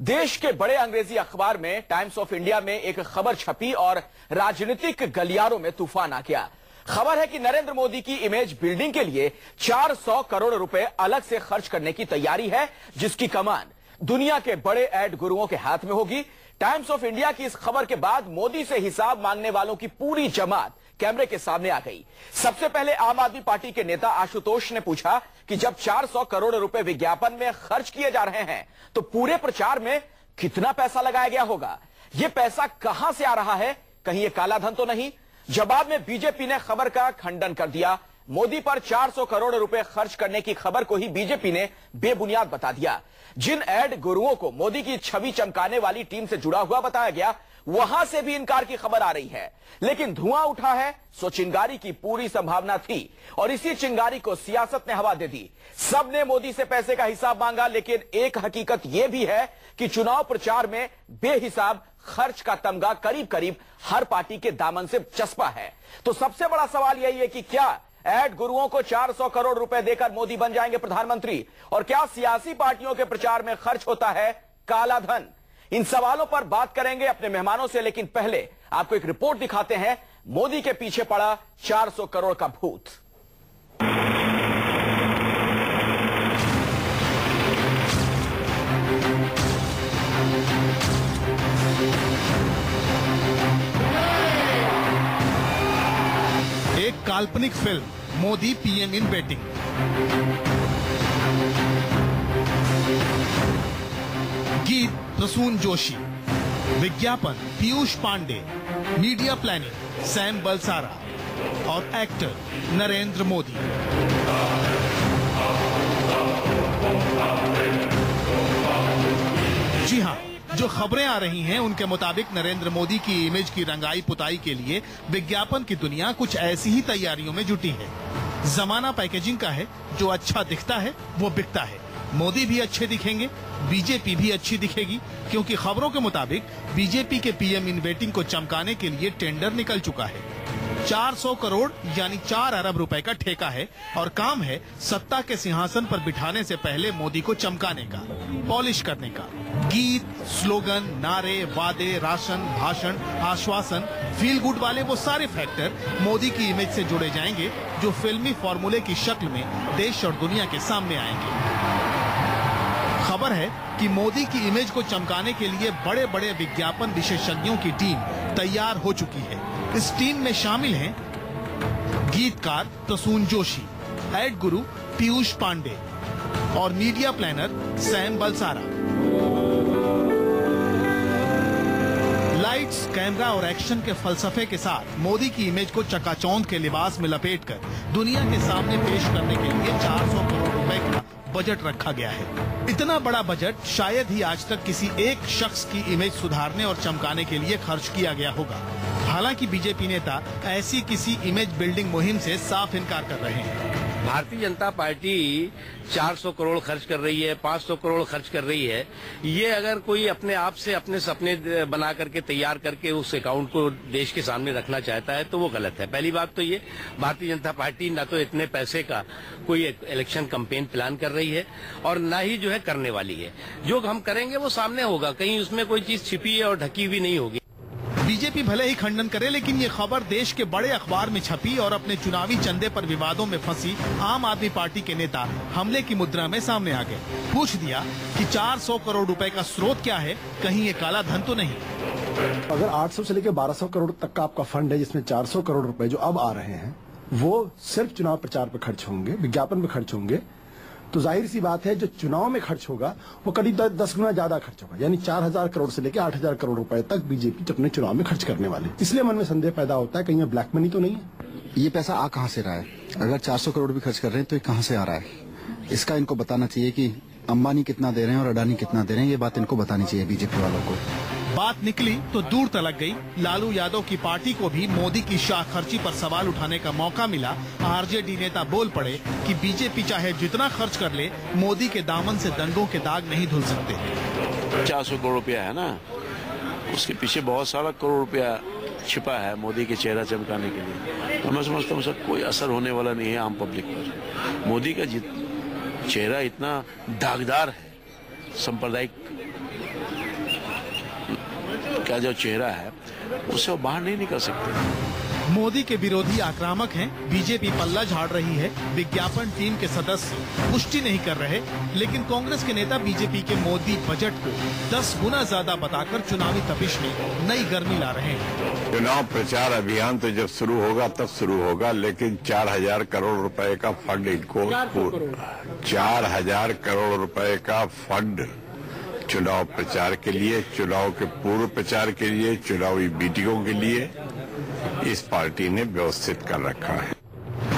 देश के बड़े अंग्रेजी अखबार में टाइम्स ऑफ इंडिया में एक खबर छपी और राजनीतिक गलियारों में तूफान आ गया। खबर है कि नरेंद्र मोदी की इमेज बिल्डिंग के लिए 400 करोड़ रुपए अलग से खर्च करने की तैयारी है, जिसकी कमान दुनिया के बड़े एड गुरुओं के हाथ में होगी। टाइम्स ऑफ इंडिया की इस खबर के बाद मोदी से हिसाब मांगने वालों की पूरी जमात कैमरे के सामने आ गई। सबसे पहले आम आदमी पार्टी के नेता आशुतोष ने पूछा कि जब 400 करोड़ रुपए विज्ञापन में खर्च किए जा रहे हैं तो पूरे प्रचार में कितना पैसा लगाया गया होगा? यह पैसा कहां से आ रहा है? कहीं यह काला धन तो नहीं? जवाब में बीजेपी ने खबर का खंडन कर दिया। मोदी पर 400 करोड़ रुपए खर्च करने की खबर को ही बीजेपी ने बेबुनियाद बता दिया। जिन एड गुरुओं को मोदी की छवि चमकाने वाली टीम से जुड़ा हुआ बताया गया, वहां से भी इनकार की खबर आ रही है। लेकिन धुआं उठा है सो चिंगारी की पूरी संभावना थी और इसी चिंगारी को सियासत ने हवा दे दी। सबने मोदी से पैसे का हिसाब मांगा, लेकिन एक हकीकत यह भी है कि चुनाव प्रचार में बेहिसाब खर्च का तमगा करीब करीब हर पार्टी के दामन से चस्पा है। तो सबसे बड़ा सवाल यही है कि क्या एड गुरुओं को 400 करोड़ रुपए देकर मोदी बन जाएंगे प्रधानमंत्री? और क्या सियासी पार्टियों के प्रचार में खर्च होता है काला धन? इन सवालों पर बात करेंगे अपने मेहमानों से, लेकिन पहले आपको एक रिपोर्ट दिखाते हैं। मोदी के पीछे पड़ा 400 करोड़ का भूत। एक काल्पनिक film, Modi PM in waiting. गीत प्रसून जोशी, विज्ञापन पीयूष पांडे, मीडिया प्लानिंग सैम बलसारा और एक्टर नरेंद्र मोदी। जी हां, जो खबरें आ रही हैं उनके मुताबिक नरेंद्र मोदी की इमेज की रंगाई पुताई के लिए विज्ञापन की दुनिया कुछ ऐसी ही तैयारियों में जुटी है। जमाना पैकेजिंग का है, जो अच्छा दिखता है वो बिकता है। मोदी भी अच्छे दिखेंगे, बीजेपी भी अच्छी दिखेगी, क्योंकि खबरों के मुताबिक बीजेपी के पीएम इन वेटिंग को चमकाने के लिए टेंडर निकल चुका है। 400 करोड़ यानी 4 अरब रुपए का ठेका है और काम है सत्ता के सिंहासन पर बिठाने से पहले मोदी को चमकाने का, पॉलिश करने का। गीत, स्लोगन, नारे, वादे, राशन, भाषण, आश्वासन, फील गुड वाले वो सारे फैक्टर मोदी की इमेज से जुड़े जाएंगे, जो फिल्मी फॉर्मूले की शक्ल में देश और दुनिया के सामने आएंगे। खबर है कि मोदी की इमेज को चमकाने के लिए बड़े बड़े विज्ञापन विशेषज्ञों की टीम तैयार हो चुकी है। इस टीम में शामिल हैं गीतकार प्रसून जोशी, एड गुरु पीयूष पांडे और media planner Sam Balsara. Lights, camera और एक्शन के फलसफे के साथ मोदी की इमेज को चकाचौंध के लिबास में लपेटकर दुनिया के सामने पेश करने के लिए 400 करोड़ रुपए का बजट रखा गया है। इतना बड़ा बजट शायद ही आज तक किसी एक शख्स की इमेज सुधारने और चमकाने के लिए खर्च किया गया होगा। हालांकि बीजेपी नेता ऐसी किसी इमेज बिल्डिंग मुहिम से साफ इनकार कर रहे हैं। भारतीय जनता पार्टी 400 करोड़ खर्च कर रही है, 500 करोड़ खर्च कर रही है। ये अगर कोई अपने आप से अपने सपने बना करके तैयार करके उस अकाउंट को देश के सामने रखना चाहता है तो वो गलत है। पहली बात तो ये, भारतीय जनता पार्टी न तो इतने पैसे का कोई इलेक्शन कैंपेन प्लान कर रही है और न ही जो है करने वाली है। जो हम करेंगे वो सामने होगा, कहीं उसमें कोई चीज छिपी है और ढकी हुई नहीं होगी। बीजेपी भले ही खंडन करे, लेकिन ये खबर देश के बड़े अखबार में छपी और अपने चुनावी चंदे पर विवादों में फंसी आम आदमी पार्टी के नेता हमले की मुद्रा में सामने आ गए। पूछ दिया कि 400 करोड़ रुपए का स्रोत क्या है, कहीं ये काला धन तो नहीं? अगर 800 से लेकर 1200 करोड़ तक का आपका फंड है, जिसमें 400 करोड़ रुपए जो अब आ रहे हैं वो सिर्फ चुनाव प्रचार पर खर्च होंगे, विज्ञापन पर खर्च होंगे, तो जाहिर सी बात है जो चुनाव में खर्च होगा वो करीब 10 गुना ज्यादा खर्च होगा। यानी 4000 करोड़ से लेकर 8000 करोड़ रुपए तक बीजेपी अपने चुनाव में खर्च करने वाले। इसलिए मन में संदेह पैदा होता है कहीं ये ब्लैक मनी तो नहीं है। ये पैसा आ कहां से रहा है? अगर 400 करोड़ भी खर्च कर रहे हैं तो ये कहां से आ रहा है? इसका इनको बताना चाहिए कि अंबानी कितना दे रहे हैं और अडानी कितना दे रहे हैं। ये बात इनको बतानी चाहिए बीजेपी वालों को। बात निकली तो दूर तलक गई। लालू यादव की पार्टी को भी मोदी की शाह खर्ची पर सवाल उठाने का मौका मिला। आरजेडी नेता बोल पड़े कि बीजेपी चाहे जितना खर्च कर ले, मोदी के दामन से दंगों के दाग नहीं धुल सकते। 400 करोड़ रुपया है ना, उसके पीछे बहुत सारा करोड़ रुपया छिपा है मोदी के चेहरा चमकाने के लिए। तो मैं समझता हूँ उसका कोई असर होने वाला नहीं है आम पब्लिक पर। मोदी का चेहरा इतना दागदार है, सांप्रदायिक का जो चेहरा है उससे वो बाहर नहीं निकल सकते। मोदी के विरोधी आक्रामक हैं, बीजेपी पल्ला झाड़ रही है, विज्ञापन टीम के सदस्य पुष्टि नहीं कर रहे, लेकिन कांग्रेस के नेता बीजेपी के मोदी बजट को 10 गुना ज्यादा बताकर चुनावी तपिश में नई गर्मी ला रहे हैं। चुनाव प्रचार अभियान तो जब शुरू होगा तब शुरू होगा, लेकिन 4,000 करोड़ रुपए का फंड इनको 4,000 करोड़ रुपए का फंड चुनाव प्रचार के लिए, चुनाव के पूर्व प्रचार के लिए, चुनावी मीटिंगों के लिए इस पार्टी ने व्यवस्थित कर रखा है।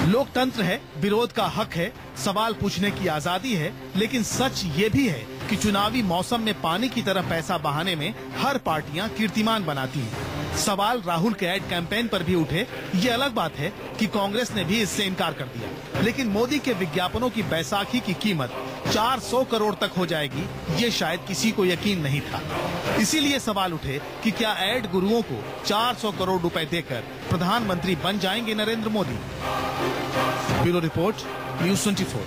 लोकतंत्र है, विरोध का हक है, सवाल पूछने की आजादी है, लेकिन सच ये भी है कि चुनावी मौसम में पानी की तरह पैसा बहाने में हर पार्टियां कीर्तिमान बनाती हैं। सवाल राहुल के एड कैंपेन पर भी उठे, ये अलग बात है कि कांग्रेस ने भी इससे इनकार कर दिया, लेकिन मोदी के विज्ञापनों की बैसाखी की कीमत 400 करोड़ तक हो जाएगी, ये शायद किसी को यकीन नहीं था। इसीलिए सवाल उठे कि क्या एड गुरुओं को 400 करोड़ रुपए देकर प्रधानमंत्री बन जाएंगे Narendra Modi. Bureau report, news 24।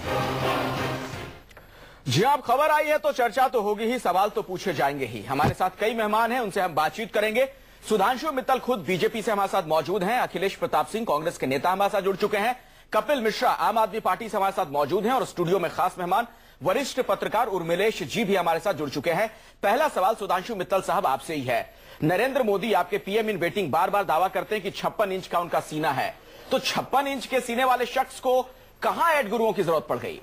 जी, अब खबर आई है तो चर्चा तो होगी ही, सवाल तो पूछे जाएंगे ही। हमारे साथ कई मेहमान हैं, उनसे हम बातचीत करेंगे। सुधांशु मित्तल खुद बीजेपी से हमारे साथ मौजूद हैं, अखिलेश प्रताप सिंह कांग्रेस के नेता हमारे साथ जुड़ चुके हैं, कपिल मिश्रा आम आदमी पार्टी से हमारे साथ मौजूद हैं, और स्टूडियो में खास मेहमान वरिष्ठ पत्रकार उर्मिलेश जी भी हमारे साथ जुड़ चुके हैं। पहला सवाल सुधांशु मित्तल साहब आपसे ही है। नरेंद्र मोदी आपके पीएम इन वेटिंग बार बार दावा करते हैं कि 56 इंच का उनका सीना है, तो 56 इंच के सीने वाले शख्स को कहां एड गुरुओं की जरूरत पड़ गई?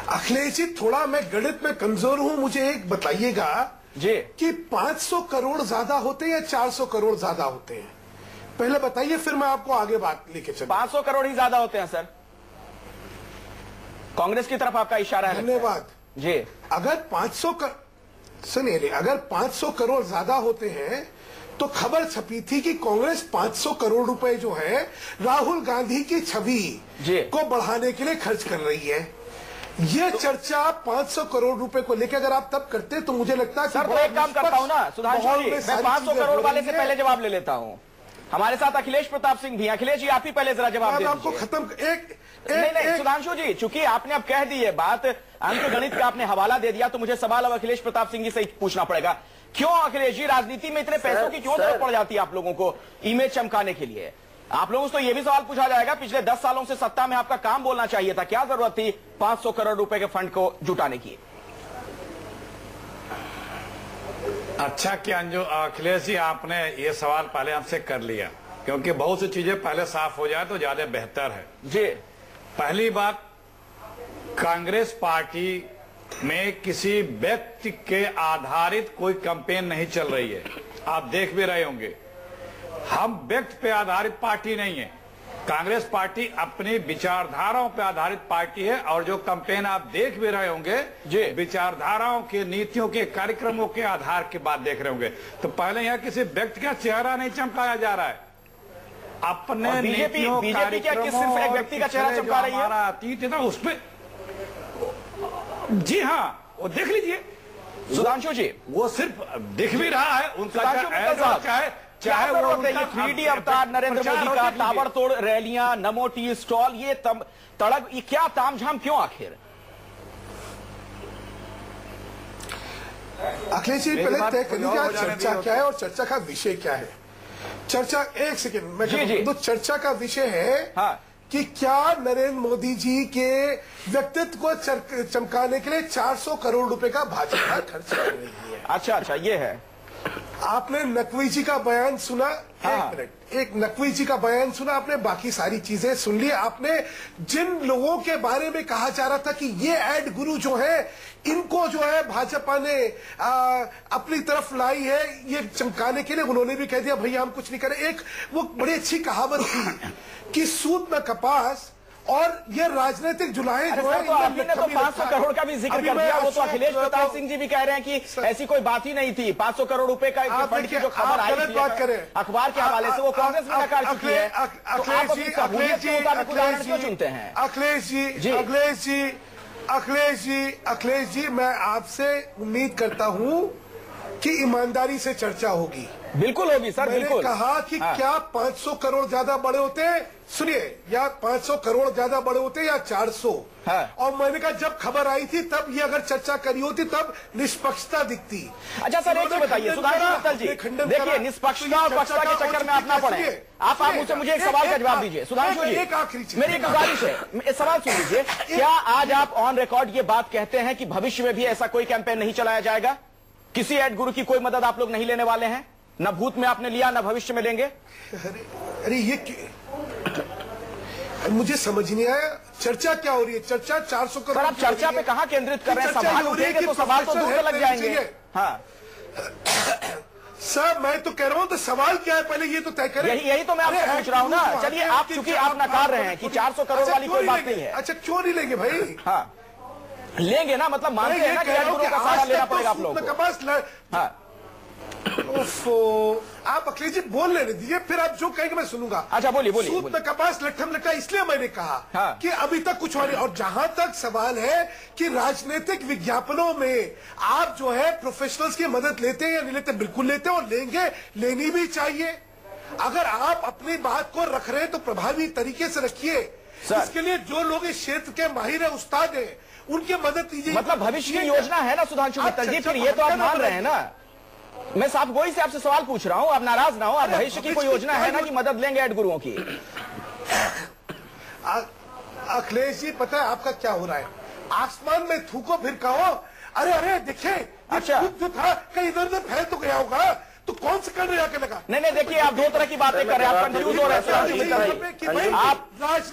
अखिलेश जी, थोड़ा मैं गणित में कमजोर हूं, मुझे एक बताइएगा जी कि 500 करोड़ ज्यादा होते हैं या 400 करोड़ ज्यादा होते हैं? पहले बताइए, फिर मैं आपको आगे बात लेके चलूं। 500 करोड़ ही ज्यादा होते हैं सर, कांग्रेस की तरफ आपका इशारा है। धन्यवाद जी। अगर 500 सुनिए, अगर 500 करोड़ ज्यादा होते हैं तो खबर छपी थी कि कांग्रेस 500 करोड़ रुपए जो है राहुल गांधी की छवि को बढ़ाने के लिए खर्च कर रही है। ये चर्चा 500 करोड़ रुपए को लेकर अगर आप तब करते तो मुझे लगता है सर, तो एक काम करता हूं ना सुधांशु जी, मैं 500 करोड़ वाले से पहले जवाब ले लेता हूं। हमारे साथ अखिलेश प्रताप सिंह भी। अखिलेश जी, आप ही पहले जरा जवाब दे आपको खत्म नहीं सुधांशु जी, चूंकि आपने अब कह दी है बात, अंकगणित का आपने हवाला दे दिया, तो मुझे सवाल अब अखिलेश प्रताप सिंह जी से पूछना पड़ेगा। क्यों अखिलेश जी, राजनीति में इतने पैसों की क्यों जरूरत पड़ जाती है आप लोगों को इमेज चमकाने के लिए? आप लोगों से तो यह भी सवाल पूछा जाएगा, पिछले 10 सालों से सत्ता में आपका काम बोलना चाहिए था, क्या जरूरत थी 500 करोड़ रुपए के फंड को जुटाने की? अच्छा किया जो अखिलेश जी, आपने ये सवाल पहले हमसे कर लिया, क्योंकि बहुत सी चीजें पहले साफ हो जाए तो ज्यादा बेहतर है। जी, पहली बात, कांग्रेस पार्टी में किसी व्यक्ति के आधारित कोई कैंपेन नहीं चल रही है। आप देख भी रहे होंगे, हम व्यक्ति पे आधारित पार्टी नहीं है। कांग्रेस पार्टी अपनी विचारधाराओं पे आधारित पार्टी है, और जो कैंपेन आप देख भी रहे होंगे विचारधाराओं के, नीतियों के, कार्यक्रमों के आधार के बाद देख रहे होंगे। तो पहले यहाँ किसी व्यक्ति का चेहरा नहीं चमकाया जा रहा है, अपने नीतियों, कार्यक्रमों, सिर्फ एक व्यक्ति का चेहरा चमका रही है। हमारा अतीत है ना, उसपे जी हाँ, वो देख लीजिए सुधांशु जी, वो सिर्फ दिख भी रहा है उनका, चाहे वो 3D अवतार नरेंद्र मोदी का, ताबड़तोड़ रैलियां, नमो टी स्टॉल, ये तड़क, ये क्या तामझाम क्यों आखिर? अखिलेश जी, पहले तय कर लीजिए चर्चा क्या है और चर्चा का विषय क्या है। चर्चा, एक सेकेंड मैं तो चर्चा का विषय है कि क्या नरेंद्र मोदी जी के व्यक्तित्व को चमकाने के लिए 400 करोड़ रुपए का भाजपा खर्च कर रही है। अच्छा, ये है। आपने नकवी जी का बयान सुना? एक मिनट, एक नकवी जी का बयान सुना आपने, बाकी सारी चीजें सुन ली आपने। जिन लोगों के बारे में कहा जा रहा था कि ये एड गुरु जो है, इनको जो है भाजपा ने अपनी तरफ लाई है ये चमकाने के लिए, उन्होंने भी कह दिया भैया हम कुछ नहीं करें। एक वो बड़ी अच्छी कहावत थी कि सूत में कपास, और ये राजनीतिक जुलाहे जो है, तो आपने तो 500 करोड़ का भी जिक्र कर दिया। वो तो अखिलेश प्रताप सिंह जी भी कह रहे हैं कि ऐसी कोई बात ही नहीं थी। 500 करोड़ रुपए का फंड की जो खबर आई थी अखबार के हवाले से, वो कांग्रेस में नकार चुकी है। अखिलेश जी, मैं आपसे उम्मीद करता हूं कि ईमानदारी से चर्चा होगी। बिल्कुल होगी सर, मैंने बिल्कुल कहा कि क्या 500 करोड़ ज्यादा बड़े होते हैं, सुनिए, या 500 करोड़ ज्यादा बड़े होते या 400। और मैंने कहा जब खबर आई थी तब ये अगर चर्चा करी होती तब निष्पक्षता दिखती। अच्छा सर, एक चीज बताइए सुधांशु मित्तल जी, देखिए निष्पक्षता और पक्षता के चक्कर में आप ना पड़े। आप मुझे एक सवाल का जवाब दीजिए सुधांशु जी, एक आखिरी चीज, मेरी एक गुजारिश है, सवाल सुन लीजिए। क्या आज आप ऑन रिकॉर्ड ये बात कहते हैं कि भविष्य में भी ऐसा कोई कैंपेन नहीं चलाया जाएगा? किसी एड गुरु की कोई मदद आप लोग नहीं लेने वाले हैं? न भूत में आपने लिया, न भविष्य में लेंगे? अरे ये मुझे समझ नहीं आया, चर्चा क्या हो रही है? चर्चा 400 करोड़। सर आप चर्चा पे कहां केंद्रित कर रहे हैं? सवाल उठेंगे तो सवाल तो दूर लग जाएंगे। हाँ सर मैं तो कह रहा हूं, तो सवाल क्या है पहले ये तो तय करें। यही तो मैं आपसे पूछ रहा हूं ना। चलिए आप, चूंकि आप नकार रहे हैं कि 400 करोड़ वाली कोई बात नहीं है। अच्छा क्यों नहीं लेंगे भाई? हाँ लेंगे ना, मतलब मानते हैं ना कि एड गुरु का सहारा लेना पड़ेगा आप लोगों को। हाँ आप अखिलेश जी बोल लेने दीजिए, फिर आप जो कहेंगे मैं सुनूंगा। अच्छा बोलिए बोलिए। सूत में कपास लट्ठम लट्टा, इसलिए मैंने कहा कि अभी तक कुछ और जहां तक सवाल है कि राजनीतिक विज्ञापनों में आप जो है प्रोफेशनल्स की मदद लेते हैं या नहीं लेते? बिल्कुल लेते हैं और लेंगे, लेनी भी चाहिए। अगर आप अपनी बात को रख रहे हैं तो प्रभावी तरीके से रखिए। इसके लिए जो लोग इस क्षेत्र के माहिर है, उस्ताद है, उनकी मदद लीजिए। मतलब भविष्य की योजना है ना सुधांशु मित्तल जी, फिर ये तो आप मान रहे हैं ना। मैं साफ गोई से आपसे सवाल पूछ रहा हूं, आप नाराज ना हो। आप भविष्य की कोई योजना है ना कि मदद लेंगे एड गुरुओं की? अखिलेश जी पता है आपका क्या हो रहा है? आसमान में थूको फिर कहो अरे अरे देखिए, अच्छा जो था कहीं इधर उधर फैल तो गया होगा, तो कौन से करने जाके लगा? नहीं देखिए, आप दो तरह की बातें कर रहे हैं। आप कंफ्यूज हो रहे हैं,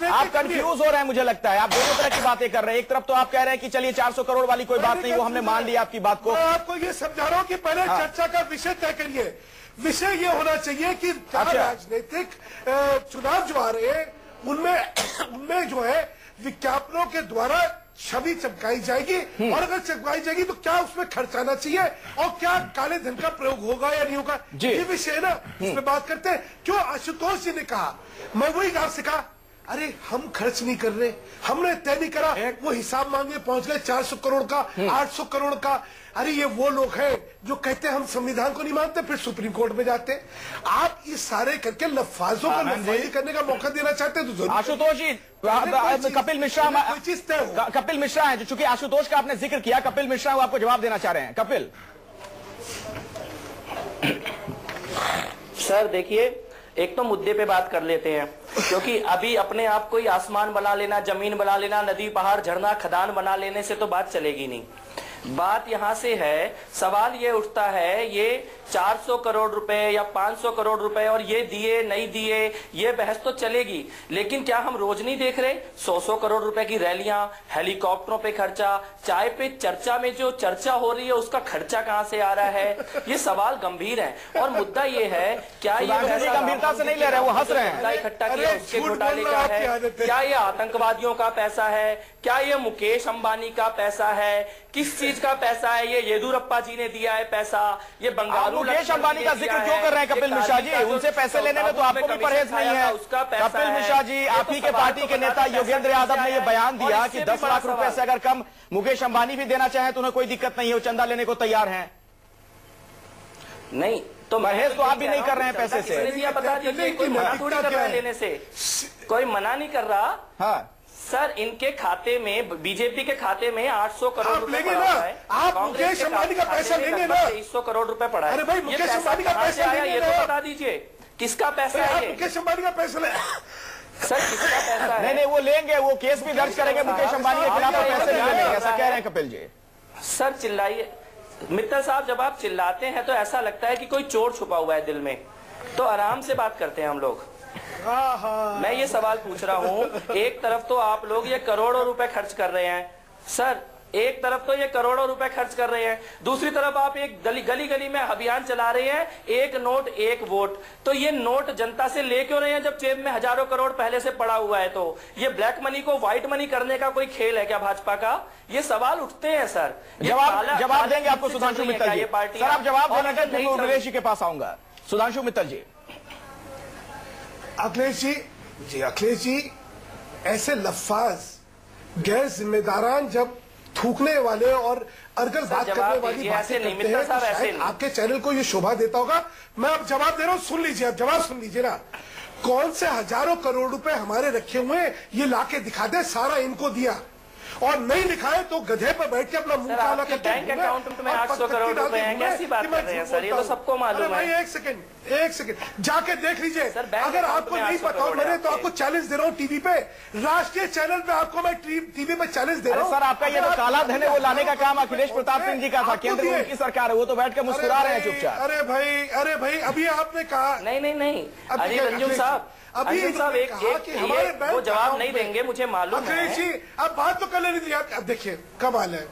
आप कंफ्यूज हो रहे हैं मुझे लगता है। आप दोनों तरह की बातें कर रहे हैं। एक तरफ तो आप कह रहे हैं कि चलिए 400 करोड़ वाली कोई बात नहीं, वो हमने मान लिया आपकी बात को। मैं आपको ये समझा रहा हूँ कि पहले चर्चा का विषय तय करिए। विषय ये होना चाहिए कि राजनीतिक चुनाव जो आ रहे हैं उनमें जो है विज्ञापनों के द्वारा छवि चमकाई जाएगी, और अगर चमकाई जाएगी तो क्या उसमें खर्च आना चाहिए और क्या काले धन का प्रयोग होगा या नहीं होगा, ये विषय है ना, इसमें बात करते हैं। क्यों आशुतोष जी ने कहा, मैं वही आपसे कहा अरे हम खर्च नहीं कर रहे, हमने तय नहीं करा, वो हिसाब मांगे पहुंच गए 400 करोड़ का, 800 करोड़ का। अरे ये वो लोग हैं जो कहते हैं हम संविधान को नहीं मानते, फिर सुप्रीम कोर्ट में जाते। आप ये सारे करके लफ्फाजों को लफ्फाजी करने का मौका देना चाहते हैं तो जरूर। आशुतोष जी, कपिल मिश्रा है, जो चूंकि आशुतोष का आपने जिक्र किया, कपिल मिश्रा वो आपको जवाब देना चाह रहे हैं। कपिल सर देखिए, एक तो मुद्दे पे बात कर लेते हैं, क्योंकि अभी अपने आप को ही आसमान बना लेना, जमीन बना लेना, नदी पहाड़ झरना खदान बना लेने से तो बात चलेगी नहीं। बात यहां से है, सवाल ये उठता है, ये 400 करोड़ रुपए या 500 करोड़ रुपए और ये दिए नहीं दिए, ये बहस तो चलेगी, लेकिन क्या हम रोज नहीं देख रहे 100 करोड़ रुपए की रैलियां, हेलीकॉप्टरों पे खर्चा, चाय पे चर्चा में जो चर्चा हो रही है उसका खर्चा कहां से आ रहा है? ये सवाल गंभीर है। और मुद्दा ये है, क्या ये गंभीरता से नहीं ले रहे, वो हंस रहे हैं। इकट्ठा किया उसके घोटाले का है? क्या ये आतंकवादियों का पैसा है? क्या ये मुकेश अंबानी का पैसा है? किस चीज का पैसा है? ये येदुरप्पा जी ने दिया है पैसा? ये बंगालू मुकेश अंबानी का जिक्र क्यों कर रहे हैं कपिल मिश्रा जी? उनसे पैसे लेने में तो आपको भी परहेज नहीं है। कपिल मिश्रा जी, आप ही के पार्टी के नेता योगेंद्र यादव ने ये बयान दिया कि 10 लाख रुपए से अगर कम मुकेश अंबानी भी देना चाहें तो उन्हें कोई दिक्कत नहीं है, वो चंदा लेने को तैयार हैं। नहीं तो परहेज तो आप भी नहीं कर रहे हैं पैसे से। बता दीजिए, कोई मना थोड़ी कर रहा है लेने से, कोई मना नहीं कर रहा। हाँ सर, इनके खाते में, बीजेपी के खाते में 800 करोड़ रुपए पड़ा है। आप मुकेश अंबानी का पैसा लेंगे ना? 2300 करोड़ रुपए पड़ा है। अरे भाई, मुकेश अंबानी का पैसा आया ये तो बता दीजिए, किसका पैसा है? मुकेश अंबानी का पैसा ले सर, किसका पैसा है? नहीं, वो लेंगे, वो केस भी दर्ज करेंगे मुकेश अंबानी के खिलाफ, पैसे नहीं लेंगे, ऐसा कह रहे हैं कपिल जी। सर चिल्लाइए मित्तल साहब, जब आप चिल्लाते हैं तो ऐसा लगता है कि कोई चोर छुपा हुआ है दिल में, तो आराम से बात करते हैं हम लोग। मैं ये सवाल पूछ रहा हूँ, एक तरफ तो आप लोग ये करोड़ों रुपए खर्च कर रहे हैं सर, एक तरफ तो ये करोड़ों रुपए खर्च कर रहे हैं, दूसरी तरफ आप एक गली गली में अभियान चला रहे हैं, एक नोट एक वोट। तो ये नोट जनता से ले क्यों रहे हैं जब जेब में हजारों करोड़ पहले से पड़ा हुआ है? तो ये ब्लैक मनी को व्हाइट मनी करने का कोई खेल है क्या भाजपा का? ये सवाल उठते हैं सर। जवाब देंगे आपको सुधांशु मित्तल जी। सर आप जवाब देना चाहते हैं, उर्वेश जी के पास आऊंगा। सुधांशु मित्तल जी। अखिलेश जी, अखिलेश जी, ऐसे लफ्फाज गैर जिम्मेदारान जब थूकने वाले और अर्गल बात करने वाली बातें करते हैं, तो शायद आपके चैनल को ये शोभा देता होगा। मैं अब जवाब दे रहा हूं, सुन लीजिए, अब जवाब सुन लीजिए ना। कौन से हजारों करोड़ रुपए हमारे रखे हुए ये लाके दिखा दे, सारा इनको दिया, और नहीं दिखाए तो गधे पर बैठ के अपना मुंह काला करके बैंक अकाउंट में 800 करोड़ रुपए हैं, कैसी बात कर रहे हैं सर, ये तो सबको मालूम है। एक सेकंड जाके देख लीजिए। अगर आपको नहीं पता हो, मैंने तो आपको चैलेंज दे रहा हूँ टीवी पे, राष्ट्रीय चैनल पे आपको मैं टीवी पे चैलेंज दे रहा हूँ। सर आपका ये तो काला धन है, वो लाने का काम अखिलेश प्रताप सिंह जी का था, केंद्र में उनकी सरकार है, वो तो बैठ के मुस्कुरा रहे हैं चुपचाप। अरे भाई अभी आपने कहा नहीं अभी रंजन साहब एक वो जवाब नहीं देंगे, मुझे मालूम है। अखिलेश जी अब बात तो कर लेनी थी। अब देखिए कमाल है।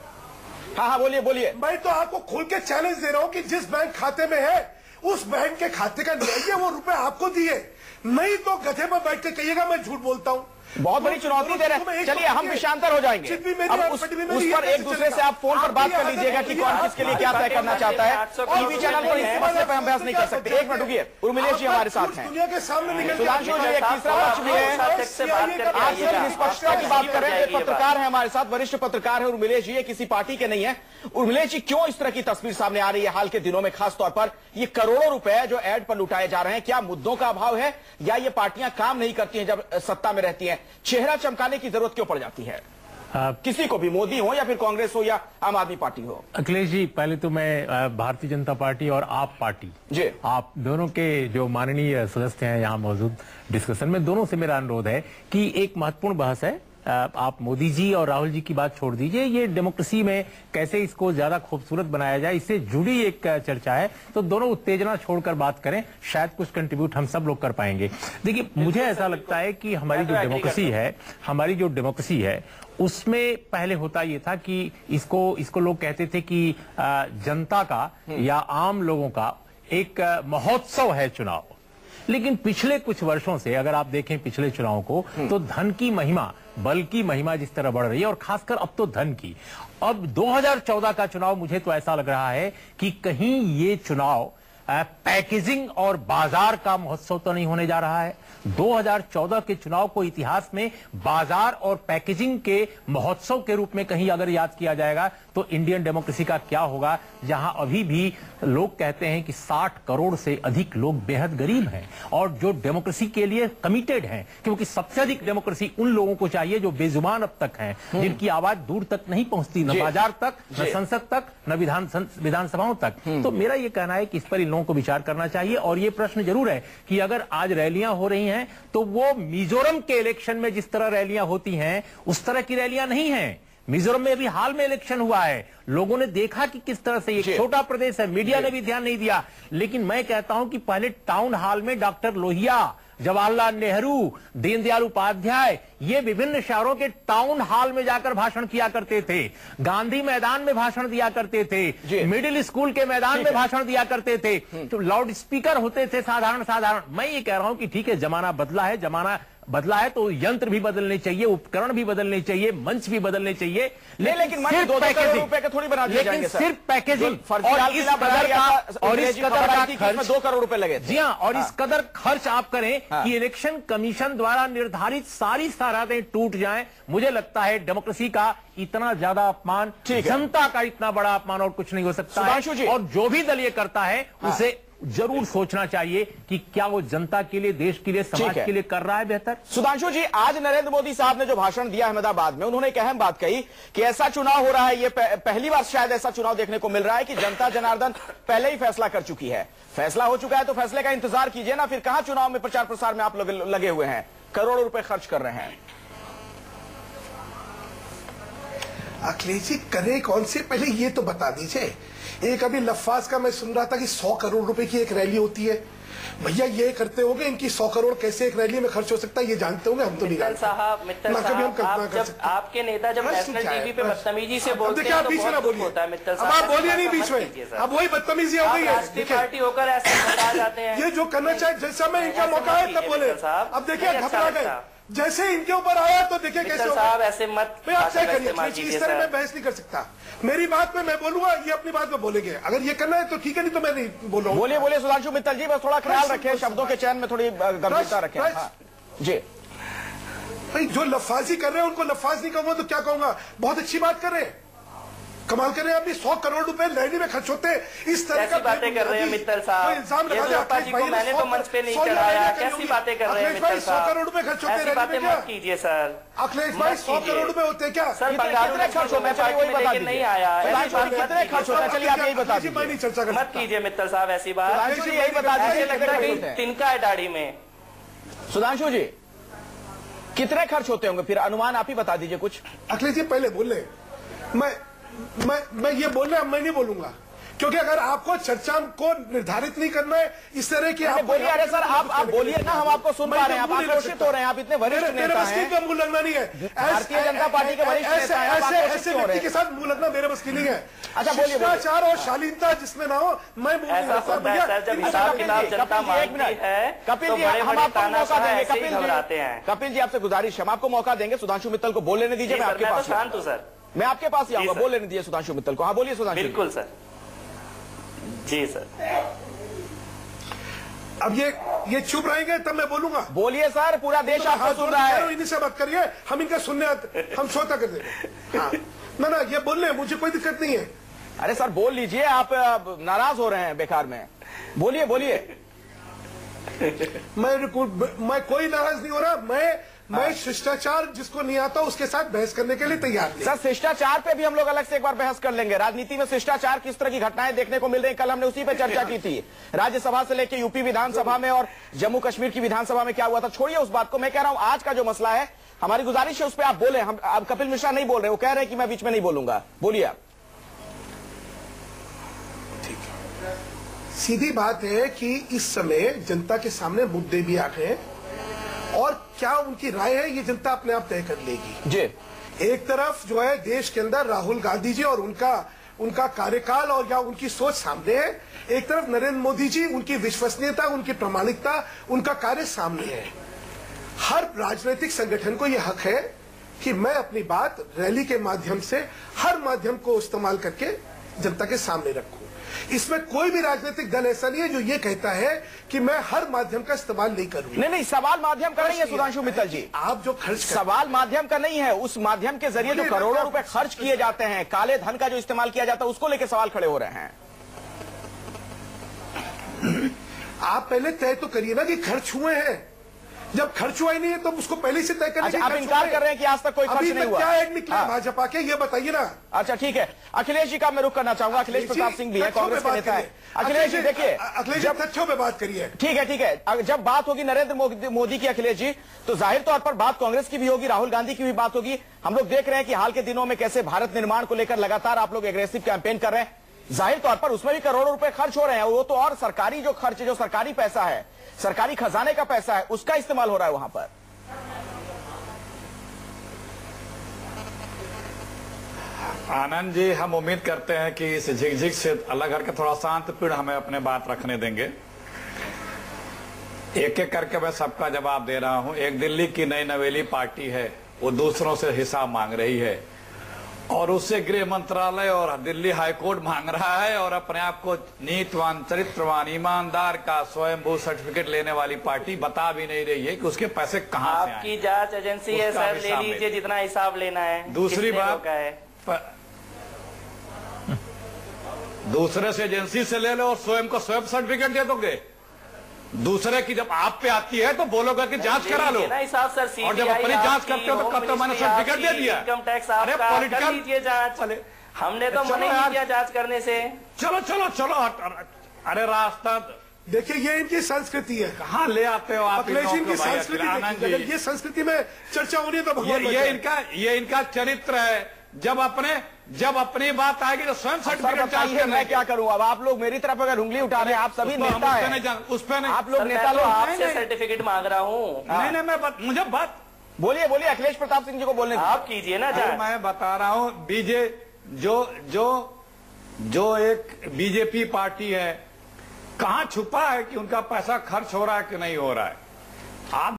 हाँ बोलिए। मैं तो आपको खुल के चैलेंज दे रहा हूँ कि जिस बैंक खाते में है उस बैंक के खाते का न्याय वो रुपए आपको दिए, नहीं तो गधे पर बैठ के कहिएगा मैं झूठ बोलता हूँ। बहुत बड़ी चुनौती दे रहे हैं। चलिए हम विषयांतर हो जाएंगे, अब उस पर एक दूसरे से आप फोन पर बात कर लीजिएगा कि कौन किसके लिए क्या तय करना चाहता है। टीवी चैनल पर इस मसले पर हम बहस नहीं कर सकते। एक मिनट रुकिए, उर्मिलेश जी हमारे साथ हैं, दुनिया के सामने सुधांशु जी एक तीसरा पक्ष भी है। आज सिर्फ निष्पक्षता की बात कर रहे हैं, पत्रकार है हमारे साथ, वरिष्ठ पत्रकार है उर्मिलेश जी, ये किसी पार्टी के नहीं है। उर्मिलेश जी क्यों इस तरह की तस्वीर सामने आ रही है हाल के दिनों में, खासतौर पर ये करोड़ों रुपए जो एड पर लुटाए जा रहे हैं, क्या मुद्दों का अभाव है या ये पार्टियां काम नहीं करती हैं जब सत्ता में रहती हैं? चेहरा चमकाने की जरूरत क्यों पड़ जाती है किसी को भी, मोदी हो या फिर कांग्रेस हो या आम आदमी पार्टी हो? अखिलेश जी पहले तो मैं भारतीय जनता पार्टी और आप पार्टी जी, आप दोनों के जो माननीय सदस्य हैं यहाँ मौजूद डिस्कशन में, दोनों से मेरा अनुरोध है कि एक महत्वपूर्ण बहस है, आप मोदी जी और राहुल जी की बात छोड़ दीजिए, ये डेमोक्रेसी में कैसे इसको ज्यादा खूबसूरत बनाया जाए इससे जुड़ी एक चर्चा है, तो दोनों उत्तेजना छोड़कर बात करें, शायद कुछ कंट्रीब्यूट हम सब लोग कर पाएंगे। देखिए मुझे ऐसा लगता है कि हमारी जो डेमोक्रेसी है उसमें पहले होता ये था कि इसको लोग कहते थे कि जनता का या आम लोगों का एक महोत्सव है चुनाव। लेकिन पिछले कुछ वर्षों से अगर आप देखें पिछले चुनाव को, तो धन की महिमा, बल की महिमा जिस तरह बढ़ रही है, और खासकर अब तो धन की। अब 2014 का चुनाव मुझे तो ऐसा लग रहा है कि कहीं ये चुनाव पैकेजिंग और बाजार का महोत्सव तो नहीं होने जा रहा है। 2014 के चुनाव को इतिहास में बाजार और पैकेजिंग के महोत्सव के रूप में कहीं अगर याद किया जाएगा तो इंडियन डेमोक्रेसी का क्या होगा, जहां अभी भी लोग कहते हैं कि 60 करोड़ से अधिक लोग बेहद गरीब हैं और जो डेमोक्रेसी के लिए कमिटेड हैं, क्योंकि सबसे अधिक डेमोक्रेसी उन लोगों को चाहिए जो बेजुबान अब तक हैं, जिनकी आवाज दूर तक नहीं पहुंचती, न बाजार तक, न संसद तक, न विधानसभाओं तक। तो मेरा यह कहना है कि इस पर इन लोगों को विचार करना चाहिए। और ये प्रश्न जरूर है कि अगर आज रैलियां हो रही हैं तो वो मिजोरम के इलेक्शन में जिस तरह रैलियां होती हैं उस तरह की रैलियां नहीं हैं। मिजोरम में अभी हाल में इलेक्शन हुआ है, लोगों ने देखा कि किस तरह से, ये छोटा प्रदेश है, मीडिया ने भी ध्यान नहीं दिया। लेकिन मैं कहता हूं कि पहले टाउन हॉल में डॉक्टर लोहिया, जवाहरलाल नेहरू, दीनदयाल उपाध्याय, ये विभिन्न शहरों के टाउन हॉल में जाकर भाषण किया करते थे, गांधी मैदान में भाषण दिया करते थे, मिडिल स्कूल के मैदान में भाषण दिया करते थे, तो लाउड स्पीकर होते थे साधारण। मैं ये कह रहा हूं कि ठीक है, जमाना बदला है तो यंत्र भी बदलने चाहिए, उपकरण भी बदलने चाहिए, मंच भी बदलने चाहिए, लेकिन सिर्फ 2 करोड़ रुपए के थोड़ी बना दिए जाएंगे सर। सिर्फ पैकेजिंग और इस कदर का खर्च 2 करोड़ रुपए लगे। जी हाँ, और इस कदर खर्च आप करें कि इलेक्शन कमीशन द्वारा निर्धारित सारी सरहदें टूट जाएं, मुझे लगता है डेमोक्रेसी का इतना ज्यादा अपमान, जनता का इतना बड़ा अपमान और कुछ नहीं हो सकता है। और जो भी दल ये करता है उसे जरूर सोचना चाहिए कि क्या वो जनता के लिए, देश के लिए, समाज के लिए कर रहा है बेहतर। सुधांशु जी, आज नरेंद्र मोदी साहब ने जो भाषण दिया अहमदाबाद में, उन्होंने एक अहम बात कही कि ऐसा चुनाव हो रहा है, ये पहली बार शायद ऐसा चुनाव देखने को मिल रहा है कि जनता जनार्दन पहले ही फैसला कर चुकी है। फैसला हो चुका है तो फैसले का इंतजार कीजिए ना, फिर कहां चुनाव में प्रचार प्रसार में आप लगे हुए हैं, करोड़ों रुपए खर्च कर रहे हैं। अखिलेश जी करें कौन से, पहले ये तो बता दीजिए। एक अभी लफ्फाज का मैं सुन रहा था कि 100 करोड़ रुपए की एक रैली होती है। भैया ये करते होंगे, इनकी 100 करोड़ कैसे एक रैली में खर्च हो सकता है ये जानते होंगे, हम तो नहीं जानते। मित्तल साहब, आपके नेता जब नेशनल टीवी पे बदतमीजी से बोलते हैं तो बहुत होता है मित्तल साहब। अब आप बोलिए नहीं बीच में, अब वही बदतमीजी हो गई है। राष्ट्रीय पार्टी होकर ऐसे घबरा जाते हैं। ये जो करना चाहिए, जैसा मैं इनका मौका है तब बोले, अब देखिए घबरा गए, जैसे इनके ऊपर आया तो देखिए कैसे साहब ऐसे मत इस तरह मैं बहस नहीं कर सकता। मेरी बात पे मैं बोलूंगा, ये अपनी बात पे बोलेंगे। अगर ये करना है तो ठीक है, नहीं तो मैं नहीं बोलूंगा। बोलिए सुधांशु मित्तल जी, बस थोड़ा ख्याल रखें, शब्दों के चयन में थोड़ी गंभीरता रखें। जी भाई, जो लफ्फाजी कर रहे हैं उनको लफ्फाज नहीं कहूंगा तो क्या कहूंगा, बहुत अच्छी बात कर रहे हैं। कमाल कर रहे हैं। अभी 100 करोड़ रुपए लहरी में खर्च होते हैं। इस तरह की बातें कर रहे हैं मित्तल साहब। इल्जाम लगा दिया अखिलेश भाई ने, मैंने तो मंच पे नहीं चढ़ाया। कैसी बातें कर रहे हैं मित्तल साहब? 100 करोड़ रुपए खर्च होते हैं, बातें मत कीजिए सर। अखिलेश भाई 100 करोड़ रुपए होते हैं क्या सर? बंगाल में खर्च होता है, वही बता नहीं आया कितने खर्च होता है? चलिए आप यही बता दीजिए। नहीं चर्चा कर मत कीजिए मित्तल साहब ऐसी बात। यही बता दीजिए, लगता है कि तिनका है दाढ़ी में। सुधांशु जी कितने खर्च होते होंगे फिर? अनुमान आप ही बता दीजिए कुछ। अखिलेश जी पहले बोल रहे, मैं ये बोल रहा, मैं नहीं बोलूंगा, क्योंकि अगर आपको चर्चा को निर्धारित नहीं करना है इस तरह की आप बोलिए। अरे सर आप बोलिए ना, हम आपको सुन पा रहे हैं। आप आक्रोशित हो रहे हैं, आप इतने वरिष्ठ नेता हैं। मुंह लगना नहीं है। भारतीय जनता पार्टी के वरिष्ठ नेता हैं, ऐसे व्यक्ति के साथ मुंह लगना मेरे बस की नहीं है। अच्छा बोलिए। भ्रष्टाचार और शालीनता जिसमें ना हो, मैं कपिल जी हम आपको मौका देंगे। कपिल जी आपसे गुजारिश, हम आपको मौका देंगे। सुधांशु मित्तल को बोल लेने दीजिए। मैं आपके पास शांत हूं सर, मैं आपके पास ही आऊंगा। बोल लेने दीजिए सुधांशु मित्तल को। हाँ बोलिए सुधांशु। बिल्कुल सर। जी सर। अब ये चुप रहेंगे तब मैं बोलूंगा। बोलिए सर, पूरा देश आपको सुन रहा है। इन्हीं से बात करिए, हम इनका सुनने हम श्रोता कर देंगे। हाँ। ना ये बोल रहे हैं, मुझे कोई दिक्कत नहीं है। अरे सर बोल लीजिए, आप नाराज हो रहे हैं बेकार में। बोलिए बोलिए। मैं कोई नाराज नहीं हो रहा। मैं शिष्टाचार जिसको नहीं आता उसके साथ बहस करने के लिए तैयार नहीं। सर शिष्टाचार पे भी हम लोग अलग से एक बार बहस कर लेंगे। राजनीति में शिष्टाचार किस तरह की घटनाएं देखने को मिल रही हैं, कल हमने उसी पे चर्चा की थी। राज्यसभा से लेकर यूपी विधानसभा में और जम्मू कश्मीर की विधानसभा में क्या हुआ था, छोड़िए उस बात को। मैं कह रहा हूं आज का जो मसला है, हमारी गुजारिश है उस पर आप बोले। हम अब कपिल मिश्रा नहीं बोल रहे, वो कह रहे हैं कि मैं बीच में नहीं बोलूंगा। बोलिए आप। सीधी बात है कि इस समय जनता के सामने मुद्दे भी आ गए और क्या उनकी राय है ये जनता अपने आप तय कर लेगी। जी एक तरफ जो है देश के अंदर राहुल गांधी जी और उनका कार्यकाल और या उनकी सोच सामने है। एक तरफ नरेंद्र मोदी जी, उनकी विश्वसनीयता, उनकी प्रामाणिकता, उनका कार्य सामने है। हर राजनीतिक संगठन को यह हक है कि मैं अपनी बात रैली के माध्यम से हर माध्यम को इस्तेमाल करके जनता के सामने रखूं। इसमें कोई भी राजनीतिक दल ऐसा नहीं है जो ये कहता है कि मैं हर माध्यम का इस्तेमाल नहीं करूंगा। नहीं, सवाल माध्यम का नहीं है सुधांशु मित्तल जी। आप जो खर्च सवाल माध्यम का नहीं है, उस माध्यम के जरिए जो करोड़ों रुपए खर्च किए जाते हैं, काले धन का जो इस्तेमाल किया जाता है, उसको लेकर सवाल खड़े हो रहे हैं। आप पहले तय तो करिए ना कि खर्च हुए हैं। जब खर्च हुआ ही नहीं है तो उसको पहले से तय करने। अच्छा, आप इनकार कर रहे हैं कि आज तक कोई खर्च नहीं हुआ। क्या ऐड निकला भाजपा के, ये बताइए ना। अच्छा ठीक है, अखिलेश जी का मैं रुख करना चाहूंगा। अखिलेश प्रताप सिंह भी है, कांग्रेस के नेता है। अखिलेश जी देखिए, अखिलेश जी तथ्यों पे बात करिए। ठीक है। जब बात होगी नरेंद्र मोदी की अखिलेश जी, तो जाहिर तौर पर बात कांग्रेस की भी होगी, राहुल गांधी की भी बात होगी। हम लोग देख रहे हैं कि हाल के दिनों में कैसे भारत निर्माण को लेकर लगातार आप लोग एग्रेसिव कैंपेन कर रहे हैं। जाहिर तौर पर उसमें भी करोड़ों रुपए खर्च हो रहे हैं। वो तो और सरकारी जो खर्च, जो सरकारी पैसा है, सरकारी खजाने का पैसा है, उसका इस्तेमाल हो रहा है वहां पर। आनंद जी, हम उम्मीद करते हैं कि इस झिकझिक से अलग हटकर थोड़ा शांतपूर्ण हमें अपने बात रखने देंगे। एक एक करके मैं सबका जवाब दे रहा हूं। एक दिल्ली की नई नवेली पार्टी है, वो दूसरों से हिसाब मांग रही है और उससे गृह मंत्रालय और दिल्ली हाईकोर्ट मांग रहा है और अपने आप को नीतिवान, चरित्रवान, ईमानदार का स्वयंभू सर्टिफिकेट लेने वाली पार्टी बता भी नहीं रही है कि उसके पैसे कहां से आए। आपकी जांच एजेंसी है सर, ले लीजिए जितना हिसाब लेना है। दूसरी बात, दूसरे से एजेंसी से ले लो और स्वयं को स्वयं सर्टिफिकेट दे दोगे। दूसरे की जब आप पे आती है तो बोलोगे कि जांच करा लो, और जब अपनी जांच करते हो तो कब तक मैंने सर्टिफिकेट दे दिया। इनकम टैक्स आपका, कर लीजिए जांच। हमने तो मना नहीं किया जांच करने से। चलो चलो चलो, अरे रास्ता देखिए, ये इनकी संस्कृति है। कहाँ ले आते हो आप इनकी संस्कृति? ये संस्कृति में चर्चा होनी है तो भगवान, ये इनका चरित्र है। जब अपनी बात आएगी तो स्वयं सर्टिफिकेट चाहिए। मैं क्या करूं? अब आप लोग मेरी तरफ अगर उंगली उठा रहे हैं, आप सभी नेता हैं, उस पर नहीं, आप लोग नेता लोग। आपसे सर्टिफिकेट मांग रहा हूँ। नहीं, मुझे बात बोलिए। अखिलेश प्रताप सिंह जी को बोलने आप कीजिए ना। मैं बता रहा हूँ, जो एक बीजेपी पार्टी है, कहाँ छुपा है कि उनका पैसा खर्च हो रहा है कि नहीं हो रहा है। आप